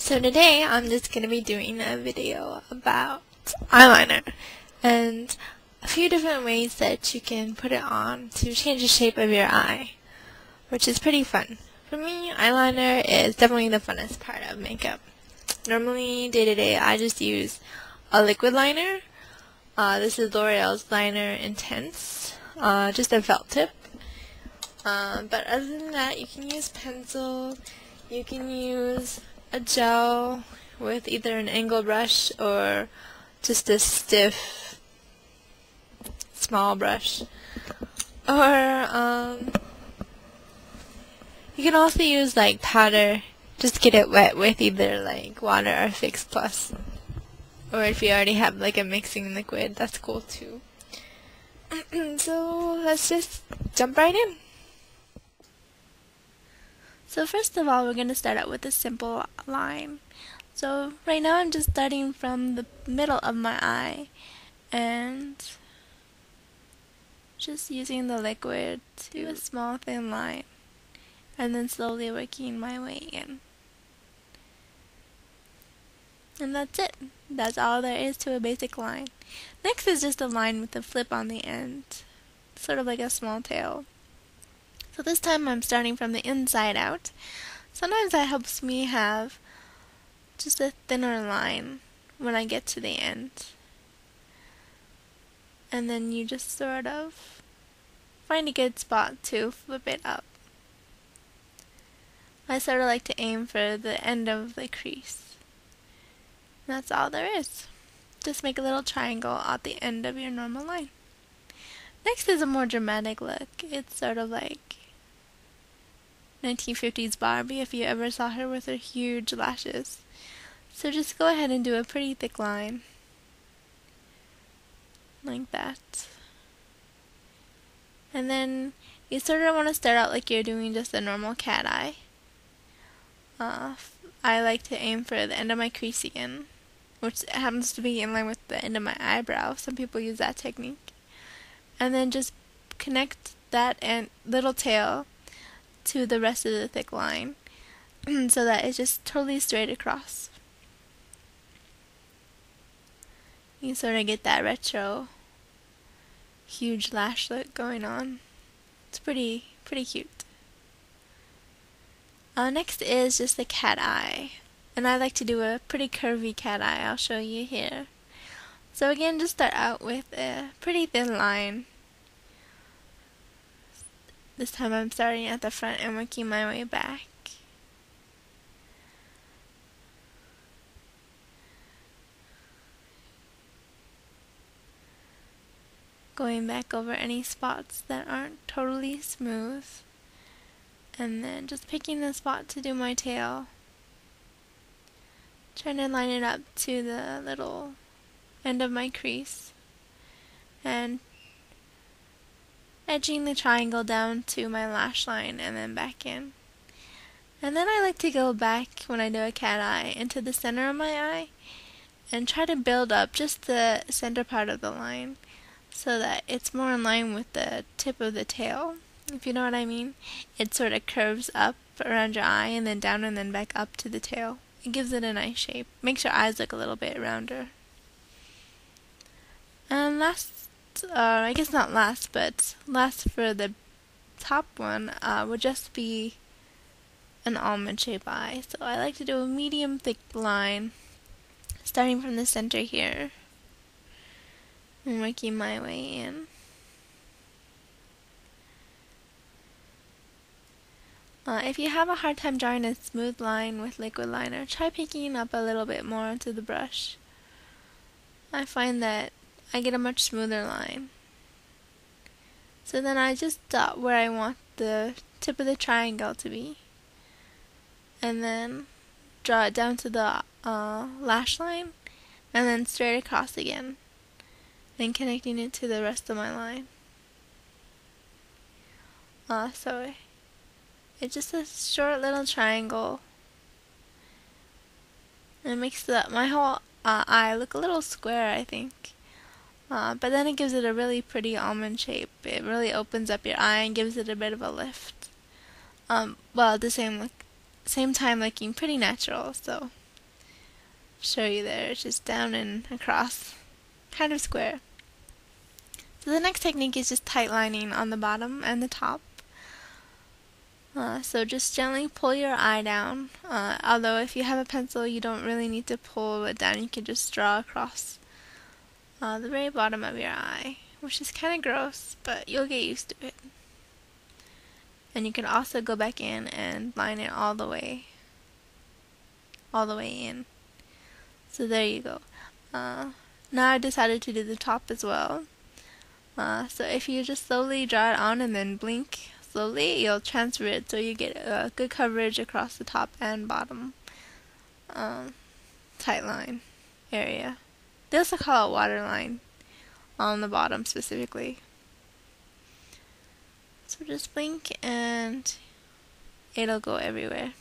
So today I'm just going to be doing a video about eyeliner and a few different ways that you can put it on to change the shape of your eye, which is pretty fun. For me, eyeliner is definitely the funnest part of makeup. Normally, day to day, I just use a liquid liner. This is L'Oreal's Liner Intense, just a felt tip. But other than that, you can use pencil, you can use a gel with either an angle brush or just a stiff small brush, or you can also use like powder, just get it wet with either like water or Fix Plus, or if you already have like a mixing liquid, that's cool too. So let's just jump right in. So first of all, we're going to start out with a simple line. So right now I'm just starting from the middle of my eye and just using the liquid to do a small thin line and then slowly working my way in. And that's it. That's all there is to a basic line. Next is just a line with a flip on the end, sort of like a small tail. So this time I'm starting from the inside out. Sometimes that helps me have just a thinner line when I get to the end. And then you just sort of find a good spot to flip it up. I sort of like to aim for the end of the crease. And that's all there is. Just make a little triangle at the end of your normal line. Next is a more dramatic look. It's sort of like 1950s Barbie, if you ever saw her with her huge lashes. So just go ahead and do a pretty thick line like that. And then you sort of want to start out like you're doing just a normal cat eye. I like to aim for the end of my crease again, which happens to be in line with the end of my eyebrow. Some people use that technique. And then just connect that little tail to the rest of the thick line so that it's just totally straight across. You sort of get that retro huge lash look going on. It's pretty cute. Next is just the cat eye, and I like to do a pretty curvy cat eye. I'll show you here. So again, just start out with a pretty thin line. This time I'm starting at the front and working my way back. Going back over any spots that aren't totally smooth. And then just picking the spot to do my tail. Trying to line it up to the little end of my crease. And edging the triangle down to my lash line and then back in. And then I like to go back when I do a cat eye into the center of my eye and try to build up just the center part of the line so that it's more in line with the tip of the tail, if you know what I mean. It sort of curves up around your eye and then down and then back up to the tail. It gives it a nice shape. Makes your eyes look a little bit rounder. And I guess not last, but last for the top one would just be an almond shape eye. So I like to do a medium thick line starting from the center here and working my way in. If you have a hard time drawing a smooth line with liquid liner, try picking up a little bit more onto the brush. I find that I get a much smoother line. So then I just dot where I want the tip of the triangle to be, and then draw it down to the lash line, and then straight across again, and connecting it to the rest of my line. So it's just a short little triangle, and it makes my whole eye look a little square, I think. But then it gives it a really pretty almond shape. It really opens up your eye and gives it a bit of a lift. While at the same time looking pretty natural, so show you there. It's just down and across, kind of square. So the next technique is just tight lining on the bottom and the top. So just gently pull your eye down, although if you have a pencil you don't really need to pull it down, you can just draw across the very bottom of your eye, which is kind of gross, but you'll get used to it. And you can also go back in and line it all the way in. So there you go. Now I decided to do the top as well. So if you just slowly draw it on and then blink slowly, you'll transfer it so you get good coverage across the top and bottom tight line area. They also call it waterline on the bottom specifically. So just blink and it'll go everywhere.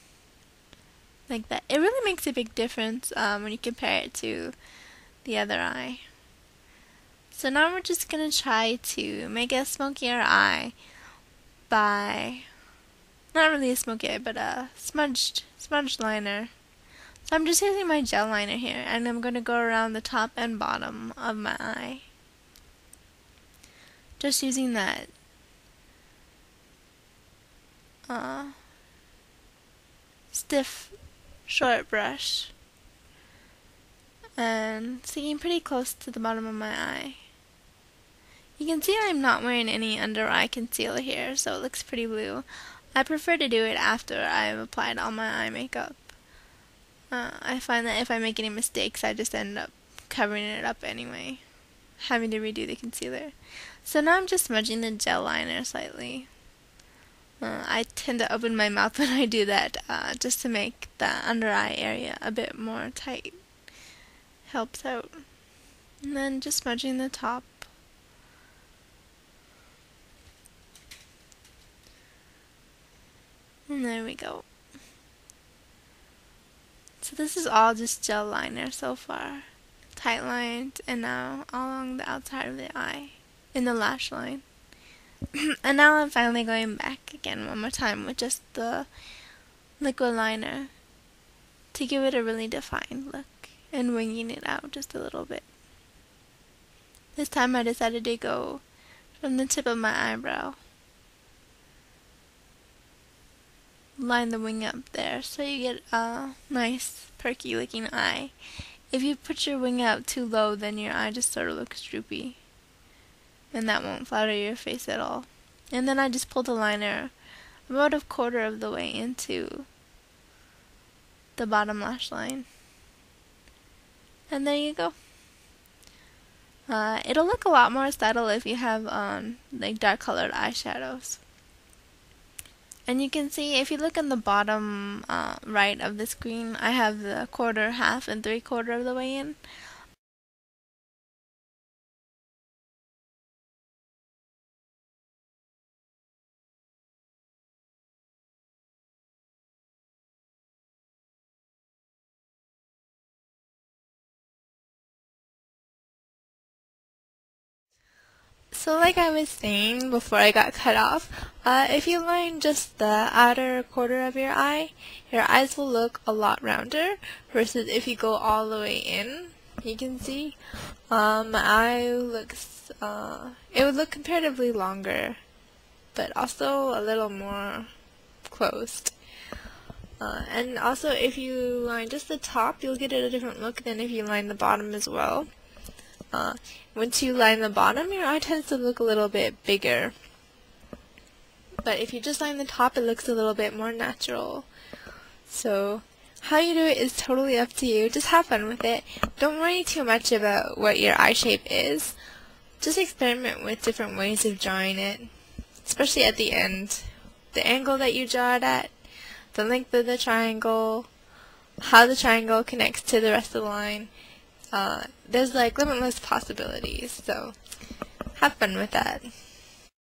Like that. It really makes a big difference when you compare it to the other eye. So now we're just going to try to make a smokier eye by, not really a smoky eye, but a smudged liner. So I'm just using my gel liner here, and I'm going to go around the top and bottom of my eye. Just using that stiff, short brush, and sticking pretty close to the bottom of my eye. You can see I'm not wearing any under eye concealer here, so it looks pretty blue. I prefer to do it after I've applied all my eye makeup. I find that if I make any mistakes, I just end up covering it up anyway, having to redo the concealer. So now I'm just smudging the gel liner slightly. I tend to open my mouth when I do that, just to make the under eye area a bit more tight. Helps out. And then just smudging the top. And there we go. So this is all just gel liner so far. Tight lined, and now along the outside of the eye, in the lash line. And now I'm finally going back again one more time with just the liquid liner to give it a really defined look, and winging it out just a little bit. This time I decided to go from the tip of my eyebrow. Line the wing up there so you get a nice perky looking eye. If you put your wing out too low, then your eye just sort of looks droopy, and that won't flatter your face at all. And then I just pulled the liner about a quarter of the way into the bottom lash line. And there you go. It'll look a lot more subtle if you have like dark colored eyeshadows. And you can see, if you look in the bottom right of the screen, I have the quarter, half, and 3/4 of the way in. So like I was saying before I got cut off, if you line just the outer quarter of your eyes will look a lot rounder, versus if you go all the way in. You can see my eye looks, it would look comparatively longer, but also a little more closed. And also if you line just the top, you'll get a different look than if you line the bottom as well. Once you line the bottom, your eye tends to look a little bit bigger. But if you just line the top, it looks a little bit more natural. So how you do it is totally up to you. Just have fun with it. Don't worry too much about what your eye shape is. Just experiment with different ways of drawing it, especially at the end. The angle that you draw it at, the length of the triangle, how the triangle connects to the rest of the line. There's like limitless possibilities, so have fun with that.